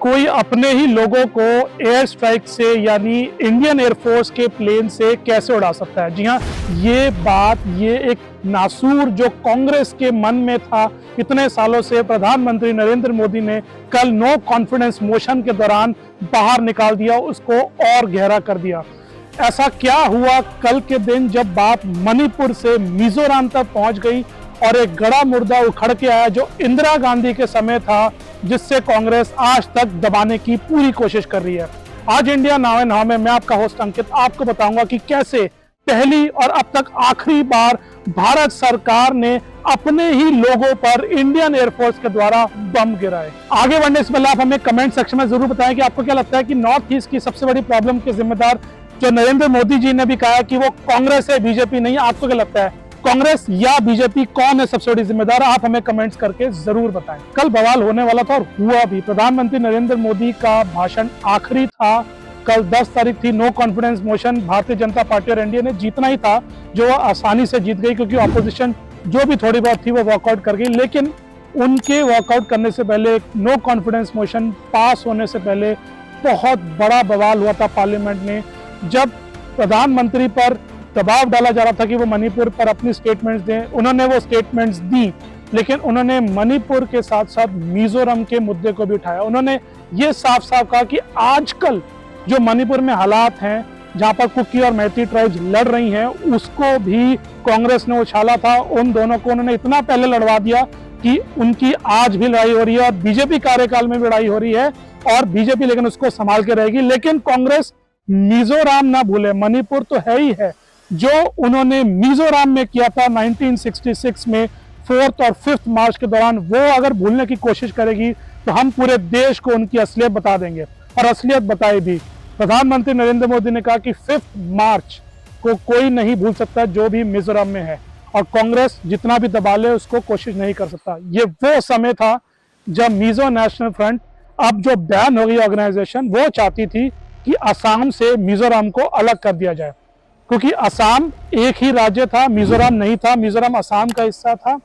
कोई अपने ही लोगों को एयर स्ट्राइक से यानी इंडियन एयरफोर्स के प्लेन से कैसे उड़ा सकता है। जी हाँ, ये एक नासूर जो कांग्रेस के मन में था इतने सालों से, प्रधानमंत्री नरेंद्र मोदी ने कल नो कॉन्फिडेंस मोशन के दौरान बाहर निकाल दिया, उसको और गहरा कर दिया। ऐसा क्या हुआ कल के दिन जब बात मणिपुर से मिजोरम तक पहुंच गई और एक गड़ा मुर्दा उखड़ के आया जो इंदिरा गांधी के समय था, जिससे कांग्रेस आज तक दबाने की पूरी कोशिश कर रही है। आज इंडिया नाउ एंड हाउ में मैं आपका होस्ट अंकित आपको बताऊंगा कि कैसे पहली और अब तक आखिरी बार भारत सरकार ने अपने ही लोगों पर इंडियन एयरफोर्स के द्वारा बम गिराए। आगे बढ़ने से पहले आप हमें कमेंट सेक्शन में जरूर बताएं कि आपको क्या लगता है कि नॉर्थ ईस्ट की सबसे बड़ी प्रॉब्लम के जिम्मेदार जो नरेंद्र मोदी जी ने भी कहा कि वो कांग्रेस है, बीजेपी नहीं है। आपको क्या लगता है, कांग्रेस या बीजेपी कौन है सबसे बड़ी जिम्मेदार? आप हमें कमेंट्स करके जरूर बताएं। कल बवाल होने वाला था और हुआ भी। प्रधानमंत्री नरेंद्र मोदी का भाषण आखिरी था। कल 10 तारीख थी। No confidence motion Bharatiya Janata party और एनडीए ने जीतना ही था, जो आसानी से जीत गई क्योंकि ऑपोजिशन जो भी थोड़ी बहुत थी वो वॉकआउट कर गई। लेकिन उनके वॉकआउट करने से पहले, नो कॉन्फिडेंस मोशन पास होने से पहले बहुत बड़ा बवाल हुआ था पार्लियामेंट में, जब प्रधानमंत्री पर दबाव डाला जा रहा था कि वो मणिपुर पर अपनी स्टेटमेंट्स दें। उन्होंने वो स्टेटमेंट्स दी, लेकिन उन्होंने मणिपुर के साथ साथ मिजोरम के मुद्दे को भी उठाया। उन्होंने ये साफ साफ कहा कि आजकल जो मणिपुर में हालात हैं, जहां पर कुकी और मैती ट्राइब्स लड़ रही हैं, उसको भी कांग्रेस ने उछाला था। उन दोनों को उन्होंने इतना पहले लड़वा दिया कि उनकी आज भी लड़ाई हो रही है और बीजेपी कार्यकाल में भी लड़ाई हो रही है, और बीजेपी लेकिन उसको संभाल के रहेगी। लेकिन कांग्रेस मिजोरम ना भूले, मणिपुर तो है ही है। जो उन्होंने मिजोरम में किया था 1966 में 4 और 5 मार्च के दौरान, वो अगर भूलने की कोशिश करेगी तो हम पूरे देश को उनकी असलियत बता देंगे, और असलियत बताई भी। प्रधानमंत्री नरेंद्र मोदी ने कहा कि 5 मार्च को कोई नहीं भूल सकता जो भी मिजोरम में है, और कांग्रेस जितना भी दबा ले उसको कोशिश नहीं कर सकता। ये वो समय था जब मिजो नेशनल फ्रंट, अब जो बैन हो गई ऑर्गेनाइजेशन, वो चाहती थी कि असम से मिजोरम को अलग कर दिया जाए, क्योंकि असम एक ही राज्य था, मिजोरम नहीं था। मिजोरम असम का हिस्सा था,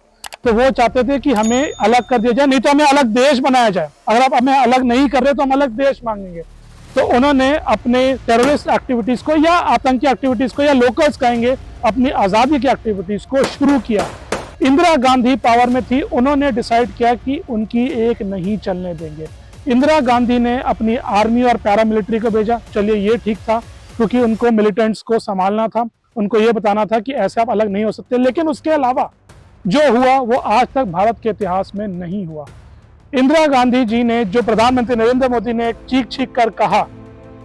तो वो चाहते थे कि हमें अलग कर दिया जाए, नहीं तो हमें अलग देश बनाया जाए। अगर आप हमें अलग नहीं कर रहे तो हम अलग देश मांगेंगे। तो उन्होंने अपने टेररिस्ट एक्टिविटीज को या आतंकी एक्टिविटीज को, या लोकल्स कहेंगे, अपनी आज़ादी की एक्टिविटीज को शुरू किया। इंदिरा गांधी पावर में थी, उन्होंने डिसाइड किया कि उनकी एक नहीं चलने देंगे। इंदिरा गांधी ने अपनी आर्मी और पैरामिलिट्री को भेजा। चलिए, ये ठीक था क्योंकि उनको मिलिटेंट्स को संभालना था, उनको ये बताना था कि ऐसे आप अलग नहीं हो सकते। लेकिन उसके अलावा जो हुआ वो आज तक भारत के इतिहास में नहीं हुआ। इंदिरा गांधी जी ने, जो प्रधानमंत्री नरेंद्र मोदी ने चीख चीख कर कहा,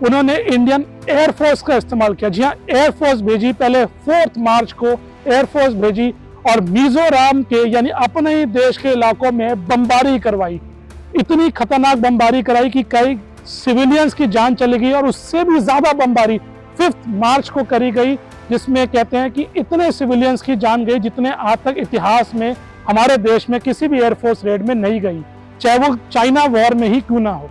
उन्होंने इंडियन एयरफोर्स का इस्तेमाल किया। जी हाँ, एयरफोर्स भेजी। पहले 4 मार्च को एयरफोर्स भेजी और मिजोरम के यानी अपने ही देश के इलाकों में बमबारी करवाई। इतनी खतरनाक बमबारी कराई कि कई सिविलियंस की जान चली गई, और उससे भी ज्यादा बमबारी 5 मार्च को करी गई, जिसमें कहते हैं कि इतने सिविलियंस की जान गई जितने आज तक इतिहास में हमारे देश में किसी भी एयरफोर्स रेड में नहीं गई, चाहे वो चाइना वॉर में ही क्यों ना हो।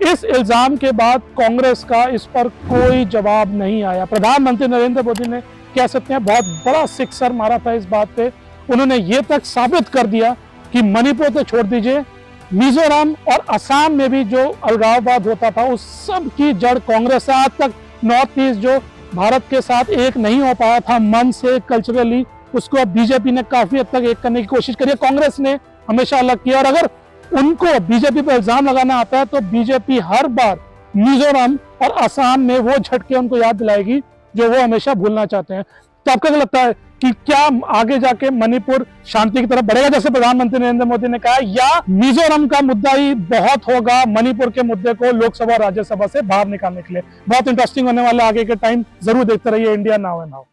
इस इल्जाम के बाद कांग्रेस का इस पर कोई जवाब नहीं आया। प्रधानमंत्री नरेंद्र मोदी ने, कह सकते हैं, बहुत बड़ा सिक्सर मारा था इस बात पे। उन्होंने ये तक साबित कर दिया कि मणिपुर तो छोड़ दीजिए, मिजोरम और असम में भी जो अलगाववाद होता था उस सब की जड़ कांग्रेस है। आज तक नॉर्थ ईस्ट जो भारत के साथ एक नहीं हो पाया था मन से, कल्चरली, उसको अब बीजेपी ने काफी हद तक एक करने की कोशिश करी है। कांग्रेस ने हमेशा अलग किया, और अगर उनको बीजेपी पर इल्जाम लगाना आता है तो बीजेपी हर बार मिजोरम और असम में वो झटके उनको याद दिलाएगी जो वो हमेशा भूलना चाहते हैं। तो आपको क्या लगता है कि क्या आगे जाके मणिपुर शांति की तरफ बढ़ेगा जैसे प्रधानमंत्री नरेंद्र मोदी ने कहा, या मिजोरम का मुद्दा ही बहुत होगा मणिपुर के मुद्दे को लोकसभा और राज्यसभा से बाहर निकालने के लिए? बहुत इंटरेस्टिंग होने वाला आगे के टाइम। जरूर देखते रहिए इंडिया नाउ एंड हाउ।